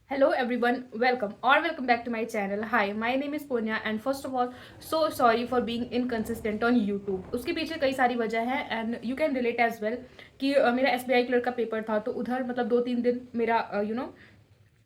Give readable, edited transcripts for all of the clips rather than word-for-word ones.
Hello everyone, welcome back to my channel. Hi, my name is Punya and first of all, so sorry for being inconsistent on YouTube. उसके पीछे कई सारी वजह है and you can relate as well कि मेरा SBI clerk का paper था तो उधर मतलब 2-3 दिन मेरा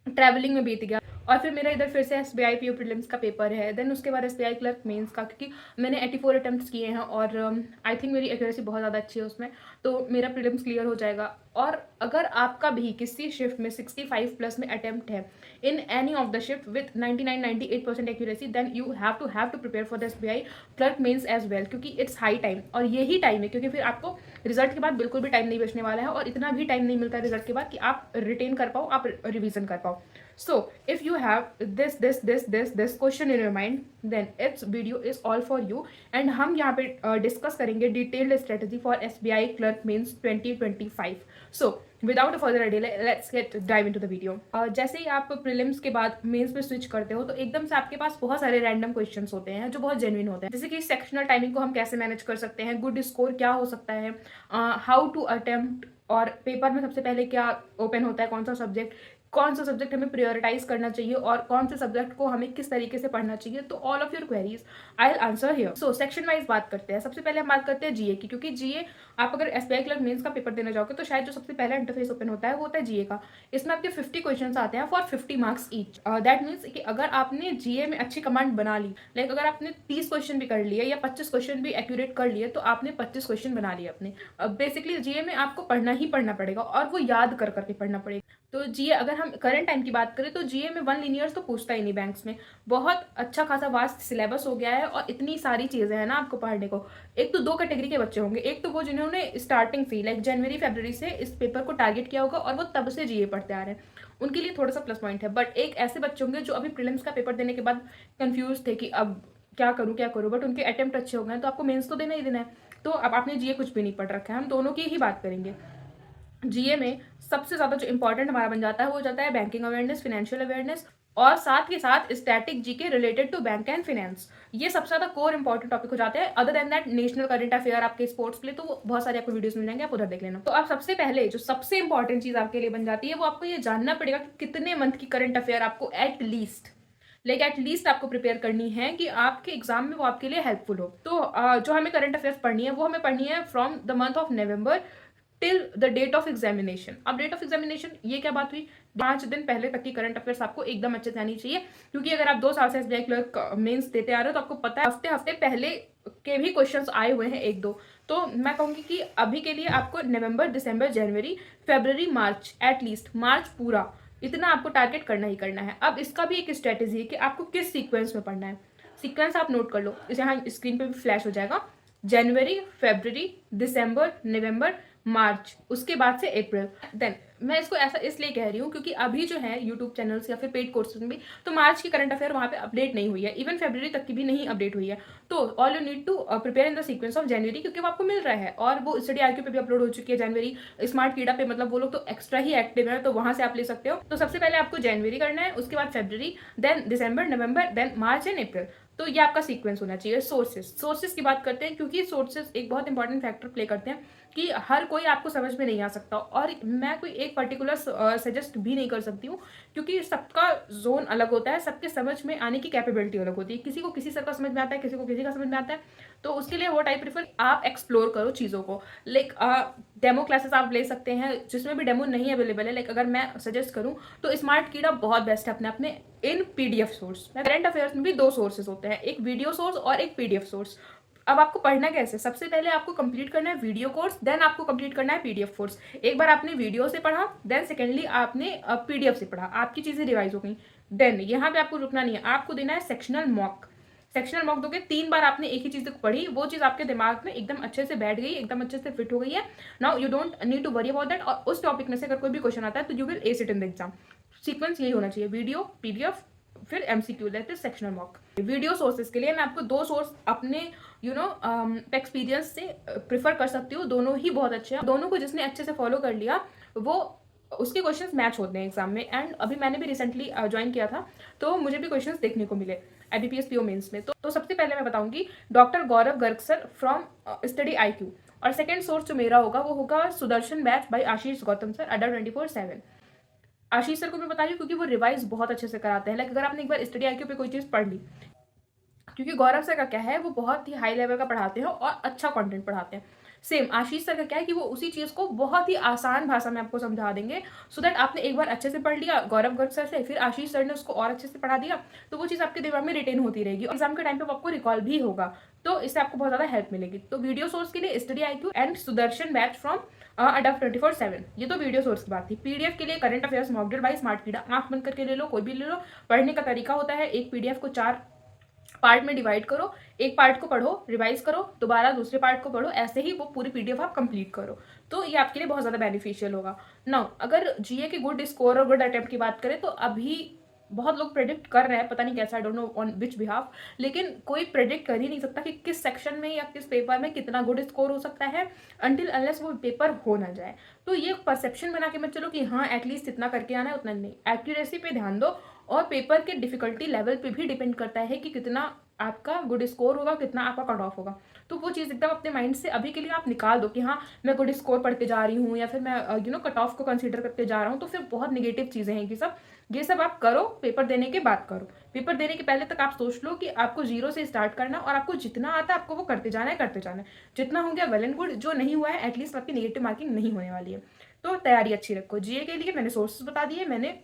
ट्रैवलिंग में बीत गया और फिर मेरा इधर फिर से SBI PO प्रीलिम्स का पेपर है, देन उसके बाद SBI क्लर्क मेंस का, क्योंकि मैंने 84 अटेम्प्ट्स किए हैं और आई थिंक मेरी एक्यूरेसी बहुत ज़्यादा अच्छी है उसमें, तो मेरा प्रीलिम्स क्लियर हो जाएगा। और अगर आपका भी किसी शिफ्ट में 65 प्लस में अटेम्प्ट है in any of the shift with 99-98% accuracy, then you have to prepare for the SBI clerk mains as well, क्योंकि इट्स हाई टाइम और यही टाइम है, क्योंकि फिर आपको रिजल्ट के बाद बिल्कुल भी टाइम नहीं बचने वाला है और इतना भी टाइम नहीं मिलता है रिजल्ट के बाद कि आप रिटेन कर पाओ, आप रिविजन कर पाओ। So if you have this question in your mind, then its video is all for you and हम यहाँ पे डिस्कस करेंगे detailed strategy for SBI clerk mains 2025। So without a further ado, let's get dive into the video। जैसे ही आप prelims के बाद mains पे switch करते हो तो एकदम से आपके पास बहुत सारे रैंडम क्वेश्चंस होते हैं जो बहुत जेन्युइन होते हैं, जैसे कि सेक्शनल टाइमिंग को हम कैसे मैनेज कर सकते हैं, गुड स्कोर क्या हो सकता है, हाउ टू अटेम्प्ट, और पेपर में सबसे पहले क्या ओपन होता है, कौन सा सब्जेक्ट हमें प्रायोरिटाइज करना चाहिए और कौन से सब्जेक्ट को हमें किस तरीके से पढ़ना चाहिए। तो all of your queries I will answer here. So section wise बात करते हैं। सबसे पहले हम बात करते हैं जीए की, क्योंकि जीए आप अगर SBI क्लर्क मेंस का पेपर देने जाओगे तो शायद जो सबसे पहला इंटरफेस ओपन होता है वो होता है जीए का। इसमें आपके 50 क्वेश्चन आते हैं for 50 marks each. That means कि अगर आपने जीए में अच्छी कमांड बना ली, लाइक अगर आपने 30 क्वेश्चन भी कर लिए या 25 क्वेश्चन भी एक्यूरेट कर लिए, तो आपने 25 क्वेश्चन बना लिए अपने। बेसिकली जीए में आपको पढ़ना ही पढ़ना पड़ेगा और वो याद कर करके पढ़ना पड़ेगा। तो जीए अगर हम करंट टाइम की बात करें तो जीए में 1 लीनियर्स तो पूछता ही नहीं बैंक्स में। बहुत अच्छा खासा वास्ट सिलेबस हो गया है और इतनी सारी चीज़ें हैं ना आपको पढ़ने को। एक तो 2 कैटेगरी के बच्चे होंगे, एक तो वो जिन्होंने स्टार्टिंग से लाइक जनवरी फरवरी से इस पेपर को टारगेट किया होगा और वो तब से जीए पढ़ते आ रहे हैं, उनके लिए थोड़ा सा प्लस पॉइंट है। बट एक ऐसे बच्चे होंगे जो अभी प्रीलिम्स का पेपर देने के बाद कन्फ्यूज थे कि अब क्या करूँ, बट उनके अटेम्प्ट अच्छे हो गए तो आपको मेंस तो देना ही देना है। तो अब आपने जीए कुछ भी नहीं पढ़ रखा है, हम दोनों की ही बात करेंगे। जीए में सबसे ज़्यादा जो इंपॉर्टेंट हमारा बन जाता है वो जाता है बैंकिंग अवेयरनेस, फाइनेंशियल अवेयरनेस और साथ के साथ static GK related to bank and finance. ये सबसे ज़्यादा कोर इंपॉर्टेंट टॉपिक हो जाते हैं। Other than that national current affair आपके स्पोर्ट्स के लिए तो बहुत सारे आपको वीडियोस मिल जाएंगे, आप उधर देख लेना। तो आप सबसे पहले जो सबसे इंपॉर्टेंट चीज़ आपके लिए बन जाती है वो आपको ये जानना पड़ेगा कि कितने मंथ की करंट अफेयर आपको एटलीस्ट आपको प्रिपेयर करनी है कि आपके एग्जाम में वो आपके लिए हेल्पफुल हो। तो जो हमें करंट अफेयर्स पढ़नी है वो हमें पढ़नी है from the month of November till the date of examination. अब डेट ऑफ एग्जामिनेशन ये क्या बात हुई, 5 दिन पहले तक की करंट अफेयर्स आपको एकदम अच्छे से आनी चाहिए, क्योंकि अगर आप 2 साल से SBI क्लर्क मेंस देते आ रहे हो तो आपको पता है हफ्ते हफ्ते पहले के भी क्वेश्चंस आए हुए हैं 1-2। तो मैं कहूँगी कि अभी के लिए आपको नवंबर, दिसंबर, जनवरी, फरवरी, मार्च, एटलीस्ट मार्च पूरा इतना आपको टारगेट करना ही करना है। अब इसका भी एक स्ट्रेटेजी है कि आपको किस सीक्वेंस में पढ़ना है। सीक्वेंस आप नोट कर लो, इसे यहाँ स्क्रीन पे भी फ्लैश हो जाएगा। जनवरी, फरवरी, दिसंबर, नवंबर, मार्च, उसके बाद से अप्रैल। देन मैं इसको ऐसा इसलिए कह रही हूँ क्योंकि अभी जो है यूट्यूब चैनल्स या फिर पेड कोर्सेज में भी तो मार्च की करंट अफेयर वहाँ पे अपडेट नहीं हुई है, इवन फरवरी तक की भी नहीं अपडेट हुई है। तो all you need to prepare in the sequence of January, क्योंकि वो आपको मिल रहा है और वो स्टडी IQ पे भी अपलोड हो चुकी है जनवरी स्मार्ट कीड़ा पे, मतलब वो लोग तो एक्स्ट्रा ही एक्टिव है, तो वहाँ से आप ले सकते हो। तो सबसे पहले आपको जनवरी करना है, उसके बाद February, then December, November, then March and April. तो ये आपका सीक्वेंस होना चाहिए। सोर्सेज की बात करते हैं, क्योंकि सोर्सेज एक बहुत इंपॉर्टेंट फैक्टर प्ले करते हैं कि हर कोई आपको समझ में नहीं आ सकता और मैं कोई एक पर्टिकुलर सजेस्ट भी नहीं कर सकती हूँ, क्योंकि सबका जोन अलग होता है, सबके समझ में आने की कैपेबिलिटी अलग होती है। किसी को किसी सर का समझ में आता है, किसी को किसी का समझ में आता है, तो उसके लिए व्हाट आई प्रेफर, आप एक्सप्लोर करो चीज़ों को। लाइक डेमो क्लासेस आप ले सकते हैं जिसमें भी डेमो नहीं अवेलेबल है। लाइक अगर मैं सजेस्ट करूँ तो स्मार्ट कीड़ा बहुत बेस्ट है अपने इन PDF सोर्स। करंट अफेयर्स में भी 2 सोर्सेज होते हैं, एक वीडियो सोर्स और एक PDF सोर्स। अब आपको पढ़ना कैसे, सबसे पहले आपको कंप्लीट करना है वीडियो कोर्स, देन आपको कंप्लीट करना है PDF कोर्स। एक बार आपने वीडियो से पढ़ा, देन सेकेंडली आपने PDF से पढ़ा, आपकी चीज़ें रिवाइज हो गई। देन यहाँ पे आपको रुकना नहीं है, आपको देना है सेक्शनल मॉक दोगे। 3 बार आपने एक ही चीज़ पढ़ी, वो चीज़ आपके दिमाग में एकदम अच्छे से बैठ गई, एकदम अच्छे से फिट हो गई है। Now you don't need to worry about that, और उस टॉपिक में से अगर कोई भी क्वेश्चन आता है तो you will S it in the exam. Sequence यही होना चाहिए, वीडियो, PDF, फिर MCQ, that is sectional mock. Video sources के लिए मैं आपको 2 सोर्स अपने एक्सपीरियंस से प्रिफर कर सकती हूँ, दोनों ही बहुत अच्छे हैं। दोनों को जिसने अच्छे से फॉलो कर लिया वो उसके क्वेश्चंस मैच होते हैं एग्जाम में। एंड अभी मैंने भी रिसेंटली ज्वाइन किया था तो मुझे भी क्वेश्चंस देखने को मिले IBPS PO मेंस में। तो सबसे पहले मैं बताऊंगी doctor Gaurav Garg sir from study IQ, और सेकेंड सोर्स जो मेरा होगा वो होगा सुदर्शन बैच बाय आशीष गौतम सर, अड्डा 24/7। आशीष सर को मैं बता रही हूँ क्योंकि वो रिवाइज बहुत अच्छे से कराते हैं। लाइक अगर आपने एक बार स्टडी आईक्यू पे कोई चीज़ पढ़ ली, क्योंकि गौरव सर का क्या है, वो बहुत ही हाई लेवल का पढ़ाते हैं और अच्छा कंटेंट पढ़ाते हैं। सेम आशीष सर का क्या है कि वो उसी चीज़ को बहुत ही आसान भाषा में आपको समझा देंगे, सो दैट आपने एक बार अच्छे से पढ़ लिया गौरव गर्ग सर से, फिर आशीष सर ने उसको और अच्छे से पढ़ा दिया, तो वो चीज़ आपके दिमाग में रिटेन होती रहेगी और एग्जाम के टाइम पे वो आपको रिकॉल भी होगा। तो इससे आपको बहुत ज़्यादा हेल्प मिलेगी। तो वीडियो सोर्स के लिए study IQ and Sudarshan batch from अडब 24/7, ये तो वीडियो सोर्स की बात थी। पीडीएफ के लिए current affairs mock by smart Keeda, आंख बंद करके ले लो, कोई भी ले लो। पढ़ने का तरीका होता है, एक पीडीएफ को 4 पार्ट में डिवाइड करो, एक पार्ट को पढ़ो, रिवाइज करो, दोबारा दूसरे पार्ट को पढ़ो, ऐसे ही वो पूरी पीडीएफ आप कंप्लीट करो। तो ये आपके लिए बहुत ज़्यादा बेनिफिशियल होगा। नाउ अगर जीए के गुड स्कोर और गुड अटेम्प्ट की बात करें, तो अभी बहुत लोग प्रेडिक्ट कर रहे हैं, पता नहीं कैसा, I don't know on which behalf, लेकिन कोई प्रेडिक्ट कर ही नहीं सकता कि किस सेक्शन में या किस पेपर में कितना गुड स्कोर हो सकता है अनटिल अनलेस वो पेपर हो ना जाए। तो ये परसेप्शन बना के मत चलो कि हाँ एटलीस्ट इतना करके आना है, उतना नहीं। एक्यूरेसी पे ध्यान दो, और पेपर के डिफिकल्टी लेवल पे भी डिपेंड करता है कि कितना आपका गुड स्कोर होगा, कितना आपका कट ऑफ होगा। तो वो चीज़ एकदम अपने माइंड से अभी के लिए आप निकाल दो कि हाँ मैं गुड स्कोर पढ़ के जा रही हूँ, या फिर मैं कट ऑफ को कंसीडर करके जा रहा हूँ, तो फिर बहुत निगेटिव चीज़ें हैं ये सब आप करो पेपर देने के बाद करो। पेपर देने के पहले तक आप सोच लो कि आपको जीरो से स्टार्ट करना, और आपको जितना आता है आपको वो करते जाना है। जितना हो गया वेल एंड गुड, जो नहीं हुआ है एटलीस्ट आपकी नेगेटिव मार्किंग नहीं होने वाली है। तो तैयारी अच्छी रखो। जीए के लिए मैंने सोर्सेस बता दिए, मैंने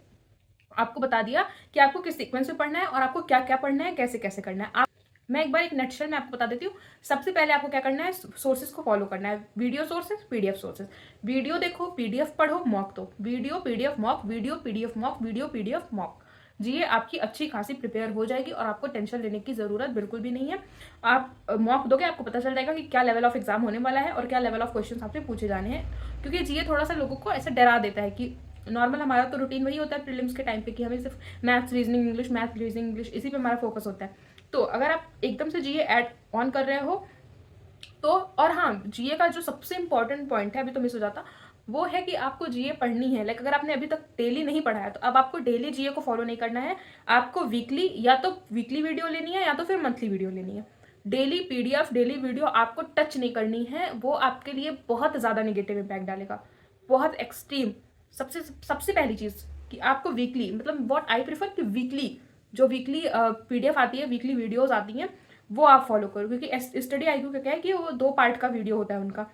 आपको बता दिया कि आपको किस सीक्वेंस में पढ़ना है और आपको क्या क्या पढ़ना है, कैसे कैसे करना है। मैं एक बार एक नटशेल में आपको बता देती हूँ। सबसे पहले आपको क्या करना है, सोर्सेज को फॉलो करना है। Video sources, PDF sources. Video देखो, पीडीएफ पढ़ो, मॉक दो। Video PDF mock, video PDF mock, video PDF mock. जी ये आपकी अच्छी खासी प्रिपेयर हो जाएगी और आपको टेंशन लेने की ज़रूरत बिल्कुल भी नहीं है। आप मॉक दोगे, आपको पता चल जाएगा कि क्या लेवल ऑफ एग्जाम होने वाला है और क्या लेवल ऑफ क्वेश्चन आपसे पूछे जाने हैं। क्योंकि जी थोड़ा सा लोगों को ऐसा डरा देता है कि नॉर्मल हमारा तो रूटीन वही होता है प्रीलिम्स के टाइम पे कि हमें सिर्फ maths reasoning English, maths reasoning English, इसी पे हमारा फोकस होता है। तो अगर आप एकदम से जीए ऐड ऑन कर रहे हो तो, और हाँ जीए का जो सबसे इंपॉर्टेंट पॉइंट है, अभी तो मिस हो जाता, वो है कि आपको जीए पढ़नी है। लाइक अगर आपने अभी तक डेली नहीं पढ़ा है तो अब आपको डेली जीए को फॉलो नहीं करना है। आपको वीकली, या तो वीकली वीडियो लेनी है या तो फिर मंथली वीडियो लेनी है। डेली पीडीएफ, डेली वीडियो आपको टच नहीं करनी है, वो आपके लिए बहुत ज़्यादा निगेटिव इम्पैक्ट डालेगा, बहुत एक्सट्रीम। सबसे सबसे पहली चीज़ कि आपको वीकली, मतलब व्हाट आई प्रेफर कि वीकली, जो वीकली पीडीएफ आती है, वीकली वीडियोस आती हैं, वो आप फॉलो करो। क्योंकि स्टडी आईक्यू का क्या है कि वो 2 पार्ट का वीडियो होता है उनका,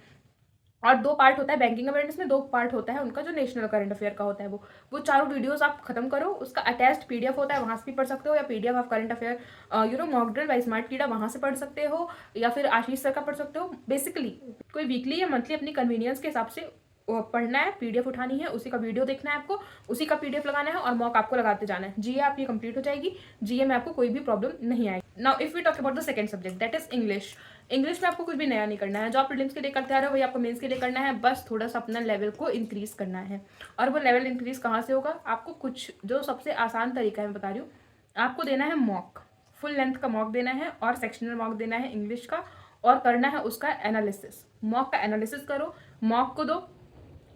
और 2 पार्ट होता है बैंकिंग अवेयरनेस में, 2 पार्ट होता है उनका जो नेशनल करंट अफेयर का होता है। वो चारों वीडियोस आप खत्म करो, उसका अटैच्ड पीडीएफ होता है, वहाँ से भी पढ़ सकते हो, या PDF of current affair mock drill by smart Keeda, वहाँ से पढ़ सकते हो, या फिर आशीष सर का पढ़ सकते हो। बेसिकली कोई वीकली या मंथली अपनी कन्वीनियंस के हिसाब से पढ़ना है, पीडीएफ उठानी है, उसी का वीडियो देखना है आपको, उसी का पीडीएफ लगाना है और मॉक आपको लगाते जाना है। जीए आपकी कंप्लीट हो जाएगी, जीए में आपको कोई भी प्रॉब्लम नहीं आएगी। Now if we talk about the second subject, that is English. English में आपको कुछ भी नया नहीं करना है, जो आप प्रीलिम्स के लिए करते आ रहे हो वही आपको मेंस के लिए करना है, बस थोड़ा सा अपना लेवल को इंक्रीज करना है। और वो लेवल इंक्रीज कहाँ से होगा, आपको कुछ जो सबसे आसान तरीका है मैं बता रही हूँ, आपको देना है मॉक, फुल लेंथ का मॉक देना है और सेक्शनल मॉक देना है इंग्लिश का, और करना है उसका एनालिसिस। मॉक का एनालिसिस करो, मॉक को दो।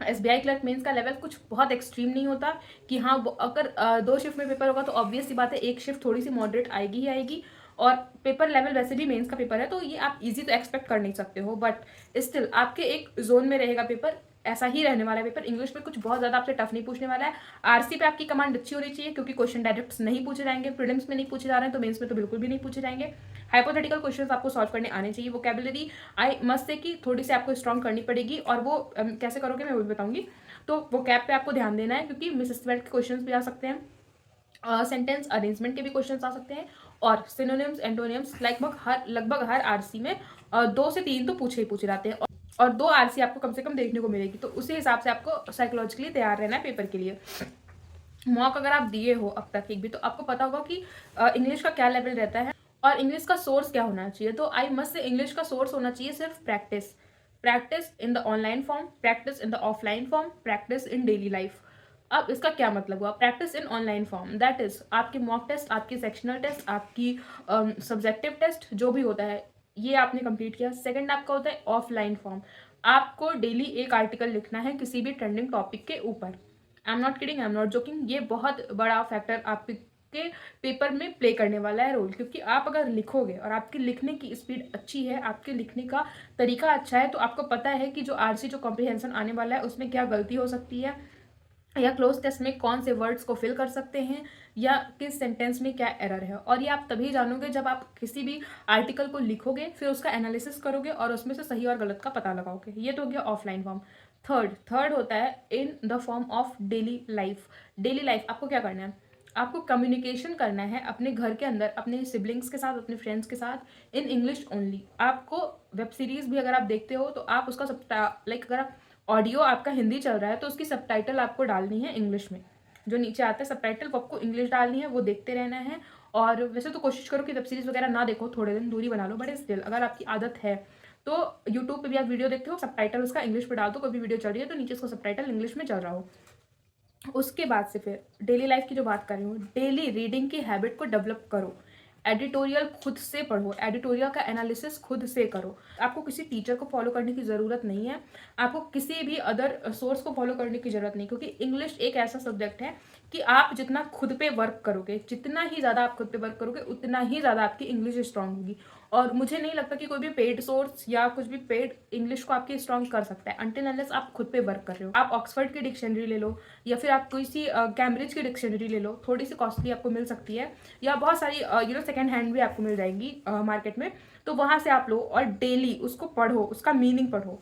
एसबीआई क्लर्क मेंस का लेवल कुछ बहुत एक्सट्रीम नहीं होता कि हाँ अगर 2 शिफ्ट में पेपर होगा तो ऑब्वियस सी बात है एक शिफ्ट थोड़ी सी मॉडरेट आएगी ही आएगी, और पेपर लेवल वैसे भी मेंस का पेपर है तो ये आप इजी तो एक्सपेक्ट कर नहीं सकते हो, बट स्टिल आपके एक जोन में रहेगा पेपर, ऐसा ही रहने वाला है पेपर। इंग्लिश में कुछ बहुत ज़्यादा आपसे टफ नहीं पूछने वाला है। आरसी पे आपकी कमांड अच्छी होनी चाहिए क्योंकि क्वेश्चन डायरेक्ट नहीं पूछे जाएंगे, प्रीलिम्स में नहीं पूछे जा रहे हैं तो मेंस में तो बिल्कुल भी नहीं पूछे जाएंगे। हाइपोथेटिकल क्वेश्चंस आपको सॉल्व करने आने चाहिए। वोकैबुलरी आई मस्ट से कि थोड़ी सी आपको स्ट्रॉन्ग करनी पड़ेगी, और वो कैसे करोगे मैं वो भी बताऊंगी। तो वो कैप पे आपको ध्यान देना है क्योंकि मिस एस्टिमेट के क्वेश्चंस भी आ सकते हैं, सेंटेंस अरेंजमेंट के भी क्वेश्चंस आ सकते हैं, और सिनोनिम्स एंटोनिम्स लगभग हर आरसी में 2 से 3 तो पूछे ही पूछे जाते हैं, और 2 आरसी आपको कम से कम देखने को मिलेगी। तो उसी हिसाब से आपको साइकोलॉजिकली तैयार रहना है पेपर के लिए। मॉक अगर आप दिए हो अब तक एक भी, तो आपको पता होगा कि इंग्लिश का क्या लेवल रहता है और इंग्लिश का सोर्स क्या होना चाहिए। तो आई मस्ट से इंग्लिश का सोर्स होना चाहिए सिर्फ practice, practice in the online form, practice in the offline form, practice in daily life. अब इसका क्या मतलब हुआ, practice in online form, that is आपके मॉक टेस्ट, आपकी सेक्शनल टेस्ट, आपकी सब्जेक्टिव टेस्ट जो भी होता है ये आपने कंप्लीट किया। सेकंड आपका होता है ऑफलाइन फॉर्म, आपको डेली एक आर्टिकल लिखना है किसी भी ट्रेंडिंग टॉपिक के ऊपर। I am not kidding, I am not joking, ये बहुत बड़ा फैक्टर आपके पेपर में प्ले करने वाला है रोल, क्योंकि आप अगर लिखोगे और आपकी लिखने की स्पीड अच्छी है, आपके लिखने का तरीका अच्छा है, तो आपको पता है कि जो आरसी जो कॉम्प्रिहेंशन आने वाला है उसमें क्या गलती हो सकती है, या क्लोज टेस्ट में कौन से वर्ड्स को फिल कर सकते हैं, या किस सेंटेंस में क्या एरर है। और ये आप तभी जानोगे जब आप किसी भी आर्टिकल को लिखोगे, फिर उसका एनालिसिस करोगे और उसमें से सही और गलत का पता लगाओगे। ये तो हो गया ऑफलाइन फॉर्म। थर्ड होता है in the form of daily life. Daily life आपको क्या करना है, आपको कम्युनिकेशन करना है अपने घर के अंदर, अपने सिबलिंग्स के साथ, अपने फ्रेंड्स के साथ, इन इंग्लिश ओनली। आपको वेब सीरीज भी अगर आप देखते हो तो आप उसका सब लाइक अगर आप ऑडियो आपका हिंदी चल रहा है तो उसकी सबटाइटल आपको डालनी है इंग्लिश में। जो नीचे आता है सबटाइटल वो आपको इंग्लिश डालनी है, वो देखते रहना है। और वैसे तो कोशिश करो कि वेब सीरीज वगैरह ना देखो, थोड़े दिन दूरी बना लो, बट स्टिल अगर आपकी आदत है तो यूट्यूब पे भी आप वीडियो देखते हो, सबटाइटल उसका इंग्लिश पे डाल दो। कोई भी वीडियो चल रही है तो नीचे उसका सबटाइटल इंग्लिश में चल रहा हो। उसके बाद से फिर डेली लाइफ की जो बात कर रही हूँ, डेली रीडिंग की हैबिट को डेवलप करो। एडिटोरियल खुद से पढ़ो, एडिटोरियल का एनालिसिस खुद से करो। आपको किसी टीचर को फॉलो करने की ज़रूरत नहीं है, आपको किसी भी अदर सोर्स को फॉलो करने की ज़रूरत नहीं, क्योंकि इंग्लिश एक ऐसा सब्जेक्ट है कि आप जितना खुद पे वर्क करोगे, जितना ही ज़्यादा आप खुद पे वर्क करोगे, उतना ही ज़्यादा आपकी इंग्लिश स्ट्रांग होगी। और मुझे नहीं लगता कि कोई भी पेड सोर्स या कुछ भी पेड इंग्लिश को आपकी स्ट्रांग कर सकता है, अनटिल अनलेस आप खुद पे वर्क कर रहे हो। आप ऑक्सफर्ड की डिक्शनरी ले लो, या फिर आप कोई सी कैम्ब्रिज की डिक्शनरी ले लो, थोड़ी सी कॉस्टली आपको मिल सकती है, या बहुत सारी सेकेंड हैंड भी आपको मिल जाएंगी मार्केट में। तो वहाँ से आप लो और डेली उसको पढ़ो, उसका मीनिंग पढ़ो,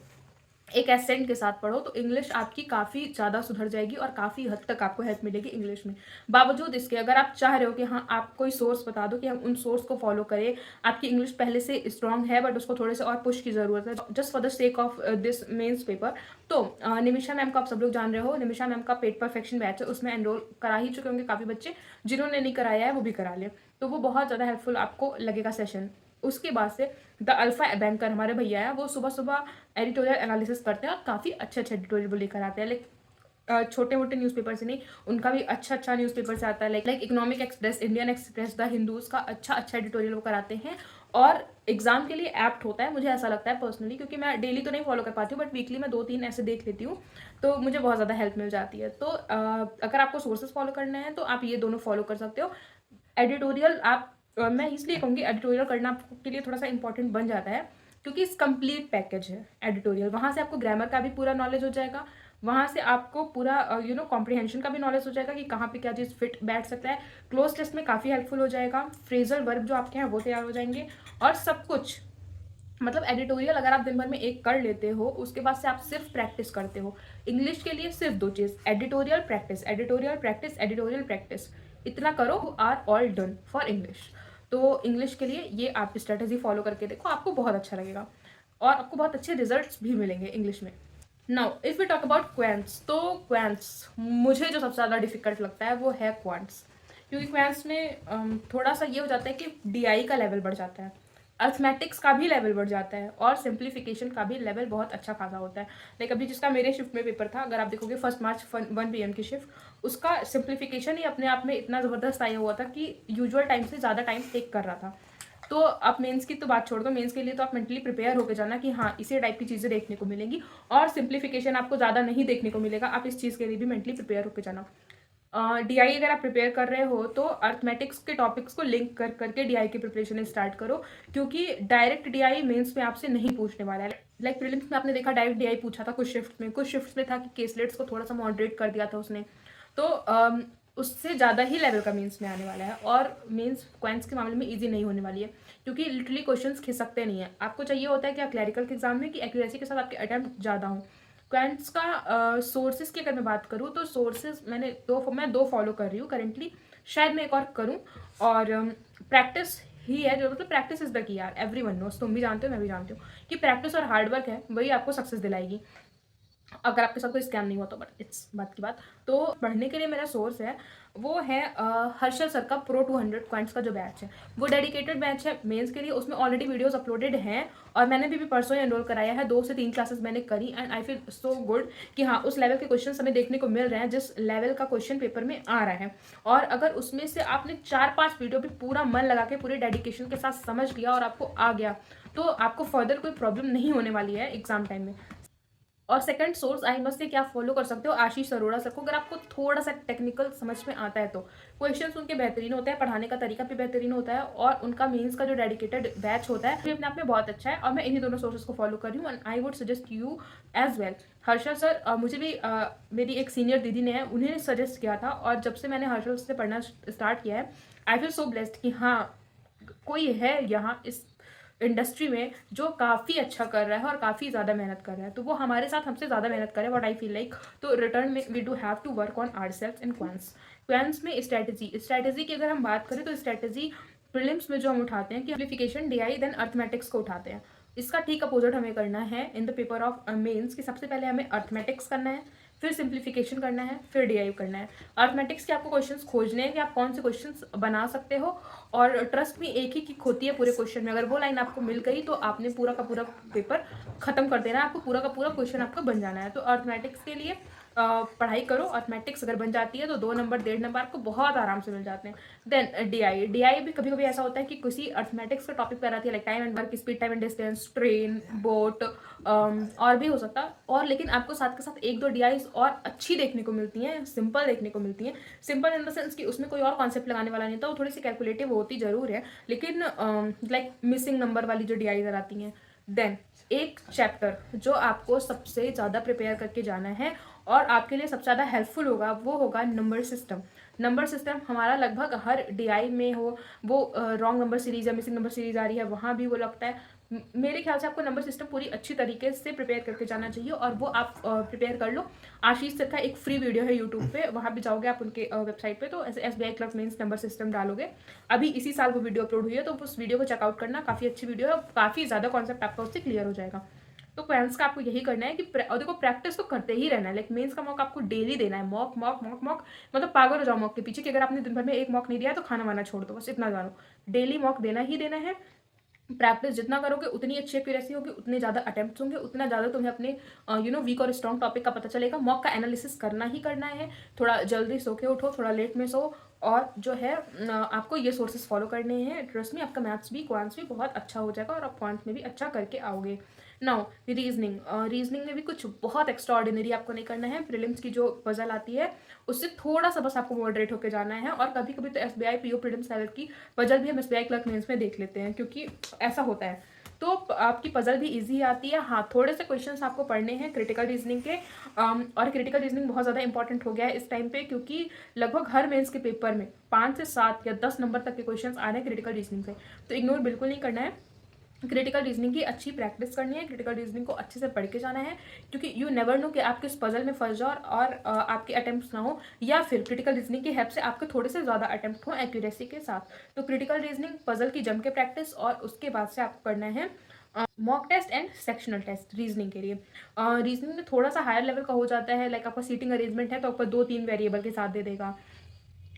एक एसेंट के साथ पढ़ो, तो इंग्लिश आपकी काफ़ी ज़्यादा सुधर जाएगी और काफ़ी हद तक आपको हेल्प मिलेगी इंग्लिश में। बावजूद इसके अगर आप चाह रहे हो कि हाँ आप कोई सोर्स बता दो कि हम उन सोर्स को फॉलो करें, आपकी इंग्लिश पहले से स्ट्रांग है बट उसको थोड़े से और पुश की ज़रूरत है, just for the sake of this mains paper, तो निमिषा मैम को आप सब लोग जान रहे हो, निमिषा मैम का पेड परफेक्शन बैच है, उसमें एनरोल करा ही चुके होंगे काफ़ी बच्चे। जिन्होंने नहीं कराया है वो भी करा ले, तो वो बहुत ज़्यादा हेल्पफुल आपको लगेगा सेशन। उसके बाद से द अल्फा बैंकर हमारे भैया है, वो सुबह सुबह एडिटोरियल एनालिसिस करते हैं और काफ़ी अच्छे अच्छे एडिटोरियल लेकर आते हैं। लाइक छोटे मोटे न्यूज़पेपर से नहीं, उनका भी अच्छा अच्छा न्यूज़पेपर से आता है। Like economic express, Indian express, the Hindus का अच्छा अच्छा एडिटोरियल वो कराते हैं और एग्जाम के लिए एप्ट होता है, मुझे ऐसा लगता है पर्सनली, क्योंकि मैं डेली तो नहीं फॉलो कर पाती हूँ बट वीकली में 2-3 ऐसे देख लेती हूँ, तो मुझे बहुत ज़्यादा हेल्प मिल जाती है। तो अगर आपको सोर्सेज फॉलो करने हैं तो आप ये दोनों फॉलो कर सकते हो। एडिटोरियल आप मैं इसलिए कहूँगी एडिटोरियल करना आपके लिए थोड़ा सा इंपॉर्टेंट बन जाता है, क्योंकि इस कंप्लीट पैकेज है एडिटोरियल। वहाँ से आपको ग्रामर का भी पूरा नॉलेज हो जाएगा, वहाँ से आपको पूरा कॉम्प्रिहेंशन का भी नॉलेज हो जाएगा कि कहाँ पे क्या चीज़ फिट बैठ सकता है। क्लोज टेस्ट में काफ़ी हेल्पफुल हो जाएगा, फ्रेजल वर्ब जो आपके हैं वो तैयार हो जाएंगे, और सब कुछ मतलब एडिटोरियल अगर आप दिन भर में एक कर लेते हो, उसके बाद से आप सिर्फ प्रैक्टिस करते हो। इंग्लिश के लिए सिर्फ 2 चीज़, editorial practice, editorial practice, editorial practice, इतना करो, are all done for English. तो इंग्लिश के लिए ये आप स्ट्रेटेजी फॉलो करके देखो, आपको बहुत अच्छा लगेगा और आपको बहुत अच्छे रिजल्ट्स भी मिलेंगे इंग्लिश में। Now if we talk about quants, तो क्वेंट्स मुझे जो सबसे ज़्यादा डिफिकल्ट लगता है वो है क्वांट्स, क्योंकि क्वेंट्स में थोड़ा सा ये हो जाता है कि डीआई का लेवल बढ़ जाता है, अर्थमेटिक्स का भी लेवल बढ़ जाता है, और सिंप्लीफिकेशन का भी लेवल बहुत अच्छा खासा होता है। लाइक अभी जिसका मेरे शिफ्ट में पेपर था, अगर आप देखोगे 1 मार्च 1 PM की शिफ्ट, उसका सिंप्लीफिकेशन ही अपने आप में इतना ज़बरदस्त आया हुआ था कि यूजुअल टाइम से ज़्यादा टाइम टेक कर रहा था। तो आप मेंस की तो बात छोड़ दो, मेंस के लिए तो आप मेंटली प्रिपेयर होकर जाना कि हाँ इसी टाइप की चीज़ें देखने को मिलेंगी, और सिंप्लीफिकेशन आपको ज़्यादा नहीं देखने को मिलेगा, आप इस चीज़ के लिए भी मेंटली प्रिपेयर होकर जाना। डीआई अगर आप प्रिपेयर कर रहे हो तो अर्थमेटिक्स के टॉपिक्स को लिंक कर करके डीआई की प्रिपरेशन स्टार्ट करो, क्योंकि डायरेक्ट डीआई मेंस में आपसे नहीं पूछने वाला है। लाइक प्रीलिम्स में आपने देखा डायरेक्ट डीआई पूछा था कुछ शिफ्ट में था कि केसलेट्स को थोड़ा सा मॉडरेट कर दिया था उसने, तो उससे ज़्यादा ही लेवल का मेंस में आने वाला है, और मेंस क्वेंट्स के मामले में ईजी नहीं होने वाली है, क्योंकि लिटरली क्वेश्चंस खिसकते नहीं है। आपको चाहिए होता है कि क्लैरिकल के एग्जाम में कि एक्यूरेसी के साथ आपके अटैम्प्ट ज़्यादा हों। क्वेंट्स का सोर्सेज की अगर मैं बात करूँ तो सोर्सेज मैं 2 फॉलो कर रही हूँ करेंटली, शायद मैं एक और करूँ, और प्रैक्टिस ही है जो, मतलब प्रैक्टिस इज द की यार, एवरीवन नोस, तुम भी जानते हो मैं भी जानती हूँ कि प्रैक्टिस और हार्डवर्क है वही आपको सक्सेस दिलाएगी, अगर आपके साथ कोई स्कैम नहीं हुआ तो, बट इट्स बात की बात। तो पढ़ने के लिए मेरा सोर्स है वो है हर्षल सर का प्रो 200 क्वांट्स का जो बैच है, वो डेडिकेटेड बैच है मेंस के लिए, उसमें ऑलरेडी वीडियोस अपलोडेड हैं, और मैंने भी परसों ही एनरोल कराया है, 2 से 3 क्लासेस मैंने करी, and I feel so good कि हाँ उस लेवल के क्वेश्चन हमें देखने को मिल रहे हैं जिस लेवल का क्वेश्चन पेपर में आ रहा है। और अगर उसमें से आपने 4-5 वीडियो भी पूरा मन लगा के पूरे डेडिकेशन के साथ समझ लिया और आपको आ गया, तो आपको फर्दर कोई प्रॉब्लम नहीं होने वाली है एग्जाम टाइम में। और second source I must say क्या फॉलो कर सकते हो, आशीष अरोड़ा सर को। अगर आपको थोड़ा सा टेक्निकल समझ में आता है तो क्वेश्चंस उनके बेहतरीन होते हैं, पढ़ाने का तरीका भी बेहतरीन होता है, और उनका मेंस का जो डेडिकेटेड बैच होता है वो अपने आप में बहुत अच्छा है। और मैं इन्हीं दोनों सोर्सेज को फॉलो कर रही हूँ, and I would suggest you as well. Harshal sir, मुझे भी मेरी एक सीनियर दीदी ने है, उन्हें सजेस्ट किया था, और जब से मैंने हर्षल से पढ़ना स्टार्ट किया है, आई फील सो ब्लेस्ड कि हाँ कोई है यहाँ इस इंडस्ट्री में जो काफ़ी अच्छा कर रहा है और काफ़ी ज़्यादा मेहनत कर रहा है। तो वो हमारे साथ हमसे ज़्यादा मेहनत करे, व्हाट आई फील लाइक। तो रिटर्न में we do have to work on our self in quants. Quants में स्ट्रैटेजी की अगर हम बात करें तो स्ट्रैटेजी प्रीलिम्स में जो हम उठाते हैं कि सिंप्लीफिकेशन, डीआई, देन अर्थमेटिक्स को उठाते हैं। इसका ठीक अपोजिट हमें करना है in the paper of mains कि सबसे पहले हमें अर्थमेटिक्स करना है, फिर सिंप्लीफिकेशन करना है, फिर डीआई करना है। अर्थमेटिक्स के आपको क्वेश्चंस खोजने हैं कि आप कौन से क्वेश्चंस बना सकते हो, और ट्रस्ट में एक ही की होती है पूरे क्वेश्चन में। अगर वो लाइन आपको मिल गई तो आपने पूरा का पूरा पेपर खत्म कर देना है, आपको पूरा का पूरा क्वेश्चन आपका बन जाना है। तो अर्थमेटिक्स के लिए पढ़ाई करो। अर्थमेटिक्स अगर बन जाती है तो 2 नंबर 1.5 नंबर आपको बहुत आराम से मिल जाते हैं। देन डीआई भी कभी कभी ऐसा होता है कि किसी अर्थमेटिक्स का टॉपिक पर आती है, like time and work, speed, time and distance, train, boat, और भी हो सकता है। और लेकिन आपको साथ के साथ 1-2 डीआईज और अच्छी देखने को मिलती हैं, सिंपल देखने को मिलती हैं। सिंपल इन द सेंस कि उसमें कोई और कॉन्सेप्ट लगाने वाला नहीं था, वो थोड़ी सी कैलकुलेटिव होती जरूर है, लेकिन लाइक मिसिंग नंबर वाली जो डीआईज आती हैं। देन एक चैप्टर जो आपको सबसे ज़्यादा प्रिपेयर करके जाना है और आपके लिए सबसे ज़्यादा हेल्पफुल होगा, वो होगा नंबर सिस्टम। नंबर सिस्टम हमारा लगभग हर डीआई में हो, वो रॉन्ग नंबर सीरीज या मिसिंग नंबर सीरीज आ रही है वहाँ भी वो लगता है। मेरे ख्याल से आपको नंबर सिस्टम पूरी अच्छी तरीके से प्रिपेयर करके जाना चाहिए, और वो आप प्रिपेयर कर लो। आशीष सर का एक फ्री वीडियो है यूट्यूब पे, वहाँ भी जाओगे आप उनके वेबसाइट पे तो SBI clerk mains number system डालोगे, अभी इसी साल वो वीडियो अपलोड हुई है, तो उस वीडियो को चेकआउट करना, काफ़ी अच्छी वीडियो है, काफ़ी ज़्यादा कॉन्सेप्ट आपका उससे क्लियर हो जाएगा। तो क्वेंस का आपको यही करना है कि और देखो प्रैक्टिस तो करते ही रहना है, लाइक मेंस का मॉक आपको डेली देना है, मॉक मॉक मॉक मॉक, मतलब पागल हो जाओ मॉक के पीछे कि अगर आपने दिन भर में एक मॉक नहीं दिया तो खाना वाना छोड़ दो, बस इतना जानो। डेली मॉक देना ही देना है। प्रैक्टिस जितना करोगे उतनी अच्छी एक्यूरेसी होगी, उतने ज़्यादा अटेम्प्ट्स होंगे, उतना ज़्यादा तुम्हें अपने वीक और स्ट्रॉन्ग टॉपिक का पता चलेगा। मॉक का एनालिसिस करना ही करना है, थोड़ा जल्दी सो के उठो, थोड़ा लेट में सो, और जो है आपको ये सोर्सेज फॉलो करने हैं। ट्रस्ट में आपका मैथ्स भी क्वांट्स भी बहुत अच्छा हो जाएगा और आप क्वांट्स में भी अच्छा करके आओगे। नाउ रीजनिंग में भी कुछ बहुत एक्स्ट्राऑर्डिनरी आपको नहीं करना है। प्रीलिम्स की जो पजल आती है उससे थोड़ा सा बस आपको मॉडरेट होकर जाना है, और कभी कभी तो SBI PO प्रीलिम्स लेवल की पजल भी हम SBI क्लर्क मेंस में देख लेते हैं, क्योंकि ऐसा होता है। तो आपकी पजल भी इजी आती है। हाँ, थोड़े से क्वेश्चंस आपको पढ़ने हैं क्रिटिकल रीजनिंग के, और क्रिटिकल रीजनिंग बहुत ज़्यादा इंपॉर्टेंट हो गया है इस टाइम पे, क्योंकि लगभग हर मेंस के पेपर में 5 से 7 या 10 नंबर तक के क्वेश्चंस आ रहे हैं क्रिटिकल रीजनिंग से, तो इग्नोर बिल्कुल नहीं करना है। क्रिटिकल रीजनिंग की अच्छी प्रैक्टिस करनी है, क्रिटिकल रीजनिंग को अच्छे से पढ़ के जाना है, क्योंकि यू नेवर नो कि आप किस पजल में फंस जाओ और आपके अटेम्प्ट्स ना हो, या फिर क्रिटिकल रीजनिंग की हेल्प से आपके थोड़े से ज़्यादा अटेम्प्ट हो एक्यूरेसी के साथ। तो क्रिटिकल रीजनिंग पजल की जम के प्रैक्टिस, और उसके बाद से आपको करना है mock test and sectional test reasoning के लिए। रीजनिंग में थोड़ा सा हायर लेवल का हो जाता है, लाइक आपका सीटिंग अरेंजमेंट है तो आपको 2-3 वेरिएबल के साथ दे देगा,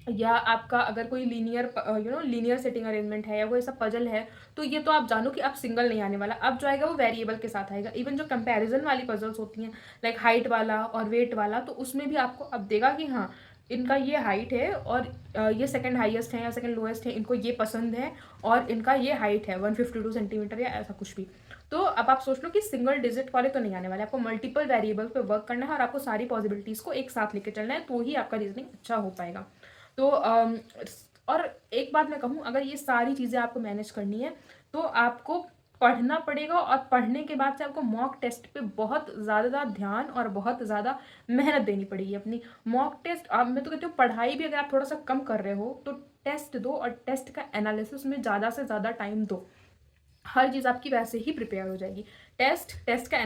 या आपका अगर कोई लीनियर सेटिंग अरेंजमेंट है या कोई ऐसा पजल है, तो ये तो आप जानो कि आप सिंगल नहीं आने वाला, अब जो आएगा वो वेरिएबल के साथ आएगा। इवन जो कंपैरिजन वाली पजल्स होती हैं, लाइक हाइट वाला और वेट वाला, तो उसमें भी आपको अब देगा कि हाँ इनका ये हाइट है और ये सेकंड हाईएस्ट है या सेकंड लोएस्ट है, इनको ये पसंद है, और इनका ये हाइट है 152 सेंटीमीटर या ऐसा कुछ भी। तो अब आप सोच लो कि सिंगल डिजिट वाले तो नहीं आने वाले, आपको मल्टीपल वेरिएबल पे वर्क करना है और आपको सारी पॉसिबिलिटीज़ को एक साथ लेके चलना है, तो ही आपका रीजनिंग अच्छा हो पाएगा। तो और एक बात मैं कहूँ, अगर ये सारी चीज़ें आपको मैनेज करनी है तो आपको पढ़ना पड़ेगा, और पढ़ने के बाद से आपको मॉक टेस्ट पे बहुत ज़्यादा ध्यान और बहुत ज़्यादा मेहनत देनी पड़ेगी अपनी। मॉक टेस्ट, अब मैं तो कहती हूँ पढ़ाई भी अगर आप थोड़ा सा कम कर रहे हो तो टेस्ट दो, और टेस्ट का एनालिसिस में ज़्यादा से ज़्यादा टाइम दो, हर चीज़ आपकी वैसे ही प्रिपेयर हो जाएगी। टेस्ट का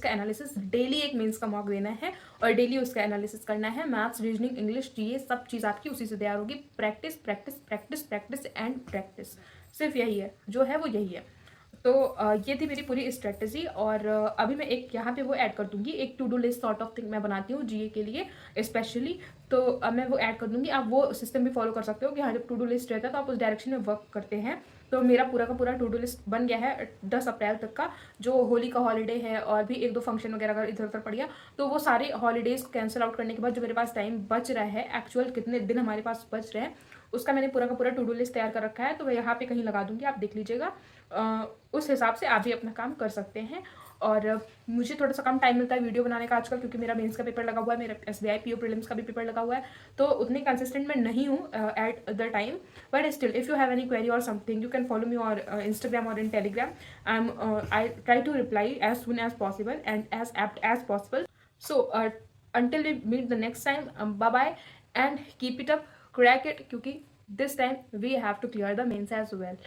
एनालिसिस डेली एक मेंस का मॉक देना है और डेली उसका एनालिसिस करना है। मैथ्स, रीजनिंग, इंग्लिश, ये सब चीज़ आपकी उसी से तैयार होगी। Practice practice practice practice and practice, सिर्फ यही है जो है वो यही है। तो ये थी मेरी पूरी स्ट्रेटजी, और अभी मैं एक यहाँ पे वो ऐड कर दूंगी, एक to do list sort of thing मैं बनाती हूँ जीए के लिए स्पेशली, तो अब मैं वो ऐड कर दूंगी। आप वो सिस्टम भी फॉलो कर सकते हो कि हाँ जब टू डू लिस्ट रहता है तो आप उस डायरेक्शन में वर्क करते हैं। तो मेरा पूरा का पूरा टू डू लिस्ट बन गया है 10 अप्रैल तक का, जो होली का हॉलीडे है और भी 1-2 फंक्शन वगैरह अगर इधर उधर पड़ गया तो वो सारे हॉलीडेज को कैंसिल आउट करने के बाद जो मेरे पास टाइम बच रहा है, एक्चुअल कितने दिन हमारे पास बच रहे हैं, उसका मैंने पूरा का पूरा टू डू लिस्ट तैयार कर रखा है। तो मैं यहाँ पे कहीं लगा दूंगी, आप देख लीजिएगा, उस हिसाब से आप भी अपना काम कर सकते हैं। और मुझे थोड़ा सा कम टाइम मिलता है वीडियो बनाने का आजकल, क्योंकि मेरा मेंस का पेपर लगा हुआ है, मेरा SBI PO प्रीलिम्स का भी पेपर लगा हुआ है, तो उतनी कंसिस्टेंट मैं नहीं हूँ at the time. But still, if you have any query or something, you can follow me or Instagram or in Telegram. I try to reply as soon as possible and as apt as possible. So until we meet the next time, bye bye and keep it up, crack it, क्योंकि this time we have to clear the mains as well.